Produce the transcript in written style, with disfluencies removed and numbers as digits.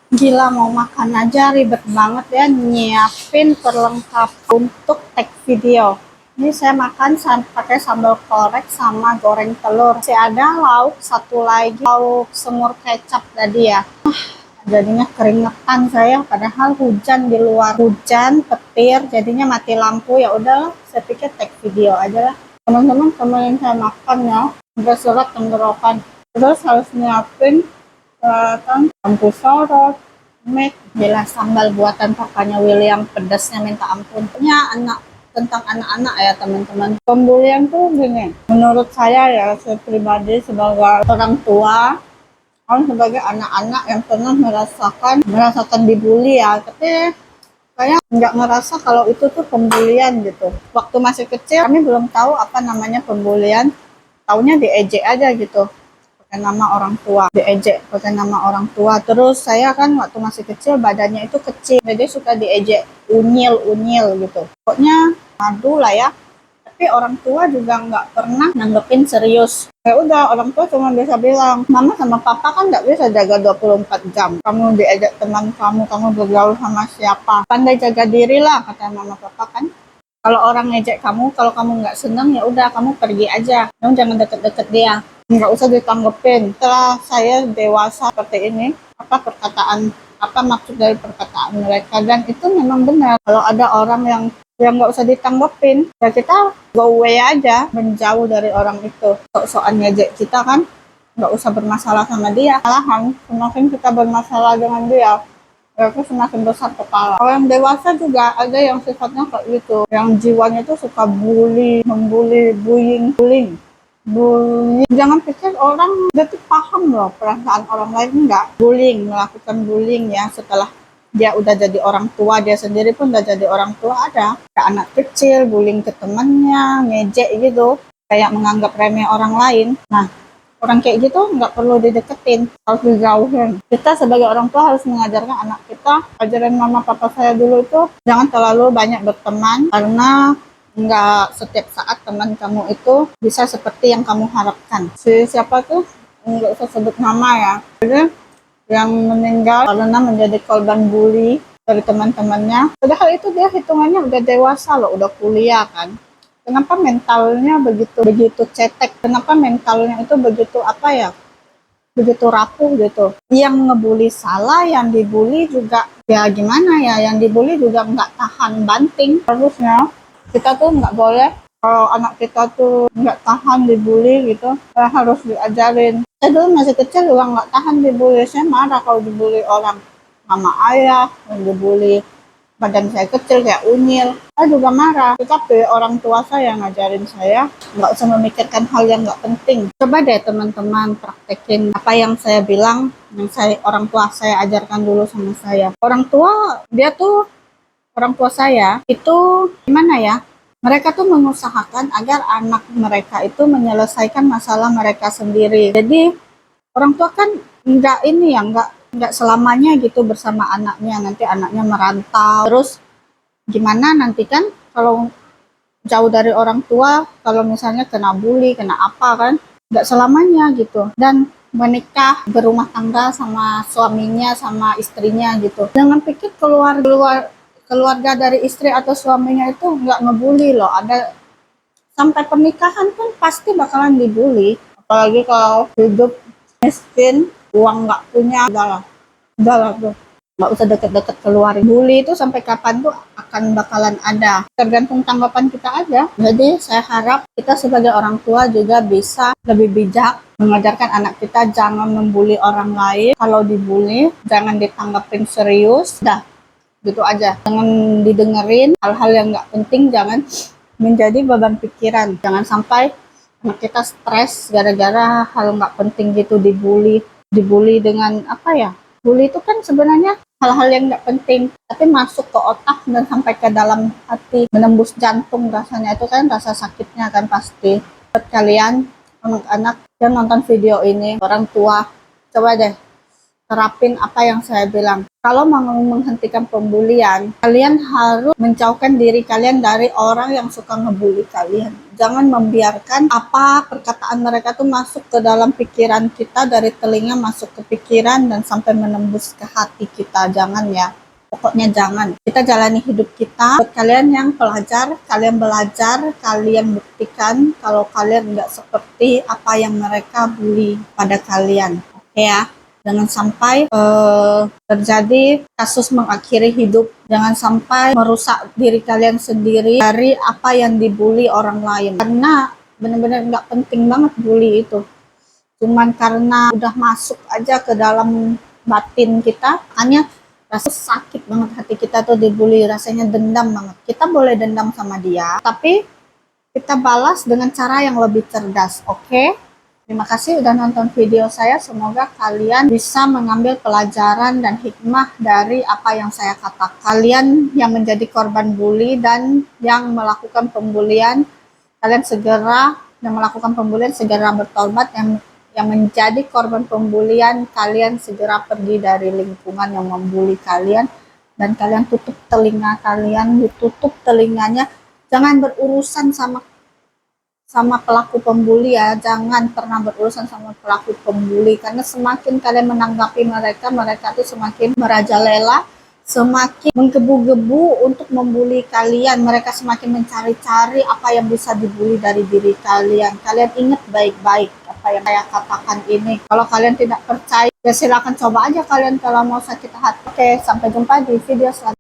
Gila, mau makan aja ribet banget ya nyiapin perlengkap untuk tag video. Ini saya makan pakai sambal korek sama goreng telur. Masih ada lauk satu lagi, lauk semur kecap tadi ya. Jadinya keringetan saya, padahal hujan di luar, hujan petir, jadinya mati lampu. Ya udahlah, saya pikir tag video aja lah. Teman-teman temenin saya makan ya, udah surat tenggorokan. Terus harus nyiapin peralatan lampu sorot, mic, bila sambal buatan papanya William pedasnya minta ampun. Punya anak, tentang anak-anak ya teman-teman. Pembulian tuh gini, menurut saya ya, saya pribadi sebagai orang tua, kan sebagai anak-anak yang pernah merasakan dibully ya, tapi saya nggak ngerasa kalau itu tuh pembulian gitu. Waktu masih kecil kami belum tahu apa namanya pembulian, taunya diejek aja gitu pakai nama orang tua, diejek pakai nama orang tua. Terus saya kan waktu masih kecil badannya itu kecil, jadi suka diejek unyil gitu, pokoknya madu lah ya. Tapi orang tua juga nggak pernah nanggepin serius. Ya udah, orang tua cuma bisa bilang, mama sama papa kan nggak bisa jaga 24 jam. Kamu diajak teman kamu bergaul sama siapa, pandai jaga diri lah, kata mama papa kan. Kalau orang ngejek kamu, kalau kamu nggak seneng ya udah kamu pergi aja, kamu jangan deket-deket dia, nggak usah ditanggepin. Setelah saya dewasa seperti ini, apa maksud dari perkataan mereka, dan itu memang benar. Kalau ada orang yang nggak usah ditanggepin, ya kita go away aja, menjauh dari orang itu. Sok-sokan ngejek kita kan, nggak usah bermasalah sama dia. Malahan semakin kita bermasalah dengan dia, ya itu semakin besar kepala. Kalau yang dewasa juga ada yang sifatnya kayak gitu, yang jiwanya itu suka membuli, bullying. Jangan pikir orang dia tuh paham loh perasaan orang lain, enggak. Melakukan bullying ya setelah dia udah jadi orang tua, dia sendiri pun udah jadi orang tua. Ada kayak anak kecil bullying ke temannya, ngejek gitu, kayak menganggap remeh orang lain. Nah, orang kayak gitu nggak perlu dideketin, harus dijauhin. Kita sebagai orang tua harus mengajarkan anak kita. Ajaran mama papa saya dulu itu jangan terlalu banyak berteman, karena nggak setiap saat teman kamu itu bisa seperti yang kamu harapkan. Siapa tuh, nggak usah sebut nama ya, jadi yang meninggal karena menjadi korban bully dari teman-temannya, padahal itu dia hitungannya udah dewasa loh, udah kuliah kan. Kenapa mentalnya begitu begitu cetek, kenapa mentalnya itu begitu apa ya, begitu rapuh gitu. Yang ngebully salah, yang dibully juga ya gimana ya, yang dibully juga nggak tahan banting. Harusnya kita tuh nggak boleh, kalau anak kita tuh nggak tahan dibully gitu, harus diajarin. Saya dulu masih kecil juga nggak tahan dibully, saya marah kalau dibully orang, mama ayah yang dibully, badan saya kecil kayak unyil, saya juga marah. Tetapi orang tua saya ngajarin saya nggak usah memikirkan hal yang nggak penting. Coba deh teman-teman praktekin apa yang saya bilang, yang orang tua saya ajarkan dulu sama saya. Orang tua saya itu gimana ya, mereka tuh mengusahakan agar anak mereka itu menyelesaikan masalah mereka sendiri. Jadi orang tua kan nggak selamanya gitu bersama anaknya, nanti anaknya merantau. Terus gimana nanti kan kalau jauh dari orang tua, kalau misalnya kena bully, kena apa kan, nggak selamanya gitu. Dan menikah, berumah tangga sama suaminya, sama istrinya gitu. Jangan pikir keluarga dari istri atau suaminya itu nggak ngebully loh. Ada sampai pernikahan pun pasti bakalan dibully. Apalagi kalau hidup miskin, uang nggak punya, udahlah tuh, nggak usah deket-deket keluar. Bully itu sampai kapan tuh akan bakalan ada, tergantung tanggapan kita aja. Jadi saya harap kita sebagai orang tua juga bisa lebih bijak mengajarkan anak kita jangan membuli orang lain. Kalau dibully jangan ditanggapin serius, dah gitu aja, jangan didengerin hal-hal yang nggak penting, jangan menjadi beban pikiran. Jangan sampai anak kita stres gara-gara hal nggak penting gitu, dibully dengan apa ya, bully itu kan sebenarnya hal-hal yang nggak penting, tapi masuk ke otak dan sampai ke dalam hati, menembus jantung rasanya, itu kan rasa sakitnya kan pasti. Buat kalian anak-anak yang nonton video ini, orang tua, coba deh terapin apa yang saya bilang. Kalau mau menghentikan pembulian, kalian harus menjauhkan diri kalian dari orang yang suka ngebully kalian. Jangan membiarkan apa perkataan mereka tuh masuk ke dalam pikiran kita, dari telinga masuk ke pikiran dan sampai menembus ke hati kita. Jangan ya. Pokoknya jangan. Kita jalani hidup kita. Buat kalian yang pelajar, kalian belajar, kalian buktikan kalau kalian nggak seperti apa yang mereka bully pada kalian. Oke ya. Jangan sampai terjadi kasus mengakhiri hidup. Jangan sampai merusak diri kalian sendiri dari apa yang dibully orang lain. Karena benar-benar nggak penting banget bully itu. Cuman karena udah masuk aja ke dalam batin kita, hanya rasa sakit banget hati kita tuh dibully, rasanya dendam banget. Kita boleh dendam sama dia, tapi kita balas dengan cara yang lebih cerdas, oke? Terima kasih udah nonton video saya. Semoga kalian bisa mengambil pelajaran dan hikmah dari apa yang saya katakan. Kalian yang menjadi korban bully dan yang melakukan pembulian, kalian segera bertobat. Yang menjadi korban pembulian, kalian segera pergi dari lingkungan yang membuli kalian, dan kalian tutup telinga kalian, ditutup telinganya. Jangan berurusan sama pelaku pembuli ya, jangan pernah berurusan sama pelaku pembuli, karena semakin kalian menanggapi mereka tuh semakin merajalela, semakin menggebu-gebu untuk membuli kalian. Mereka semakin mencari-cari apa yang bisa dibully dari diri kalian. Kalian ingat baik-baik apa yang saya katakan ini. Kalau kalian tidak percaya, ya silakan coba aja kalian kalau mau sakit hati. Oke, sampai jumpa di video selanjutnya.